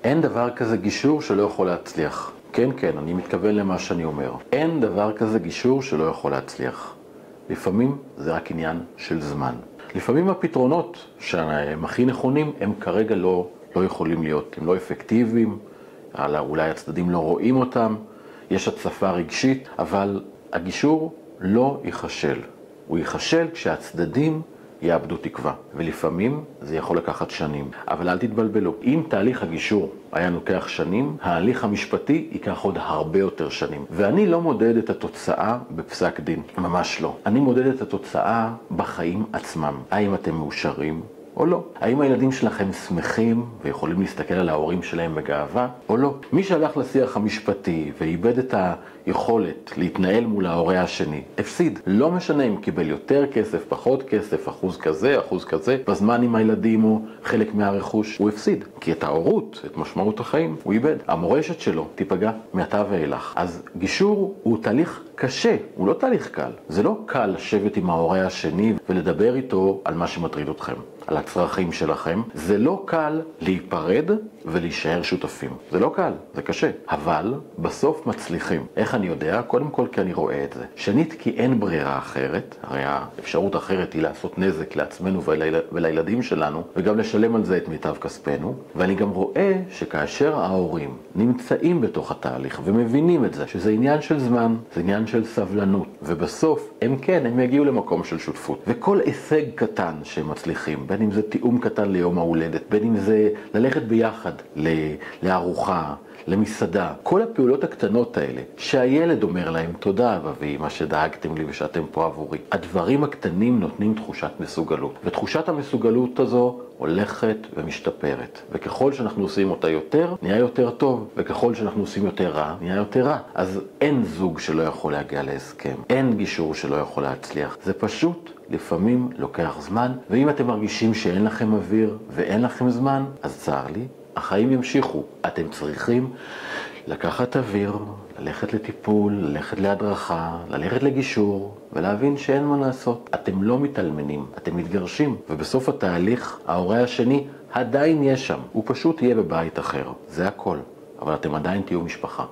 אין דבר כזה גישור שלא יכול להצליח. כן, אני מתכוון למה שאני אומר. אין דבר כזה גישור שלא יכול להצליח. לפעמים זה רק עניין של זמן. לפעמים הפתרונות שהם הכי נכונים הם כרגע לא יכולים להיות. הם לא אפקטיביים, אולי הצדדים לא רואים אותם, יש הצפה רגשית, אבל הגישור לא ייחשל. הוא ייחשל כשהצדדים יאבדו תקווה, ולפעמים זה יכול לקחת שנים. אבל אל תתבלבלו, אם תהליך הגישור היה לוקח שנים, ההליך המשפטי ייקח עוד הרבה יותר שנים. ואני לא מודד את התוצאה בפסק דין, ממש לא. אני מודד את התוצאה בחיים עצמם. האם אתם מאושרים או לא? האם הילדים שלכם שמחים ויכולים להסתכל על ההורים שלהם בגאווה או לא? מי שהלך לשיח המשפטי ואיבד את היכולת להתנהל מול ההורה השני, הפסיד. לא משנה אם קיבל יותר כסף, פחות כסף, אחוז כזה, אחוז כזה, בזמן עם הילדים או חלק מהרכוש, הוא הפסיד. כי את ההורות, את משמעות החיים, הוא איבד. המורשת שלו תיפגע מעתה ואילך. אז גישור הוא תהליך קשה, הוא לא תהליך קל. זה לא קל לשבת עם ההורה השני ולדבר איתו על מה שמטריד אתכם, על הצרכים שלכם. זה לא קל להיפרד ולהישאר שותפים. זה לא קל, זה קשה. אבל בסוף מצליחים. איך אני יודע? קודם כל כי אני רואה את זה. שנית, כי אין ברירה אחרת. הרי האפשרות אחרת היא לעשות נזק לעצמנו ולילדים שלנו, וגם לשלם על זה את מיטב כספנו. ואני גם רואה שכאשר ההורים נמצאים בתוך התהליך ומבינים את זה, שזה עניין של זמן, זה עניין של סבלנות, ובסוף הם יגיעו למקום של שותפות. וכל הישג קטן שהם מצליחים, בין אם זה תיאום קטן ליום ההולדת, בין אם זה ללכת ביחד לארוחה, למסעדה, כל הפעולות הקטנות האלה, שהילד אומר להם תודה אבא ואמא שדאגתם לי ושאתם פה עבורי. הדברים הקטנים נותנים תחושת מסוגלות, ותחושת המסוגלות הזו הולכת ומשתפרת. וככל שאנחנו עושים אותה יותר, נהיה יותר טוב, וככל שאנחנו עושים יותר רע, נהיה יותר רע. אז אין זוג שלא יכול להגיע להסכם, אין גישור שלא יכול להצליח. זה פשוט לפעמים לוקח זמן, ואם אתם מרגישים שאין לכם אוויר ואין לכם זמן, אז צער לי, החיים ימשיכו. אתם צריכים לקחת אוויר, ללכת לטיפול, ללכת להדרכה, ללכת לגישור, ולהבין שאין מה לעשות. אתם לא מתאלמנים, אתם מתגרשים, ובסוף התהליך ההורה השני עדיין יש שם. הוא פשוט יהיה בבית אחר. זה הכל. אבל אתם עדיין תהיו משפחה.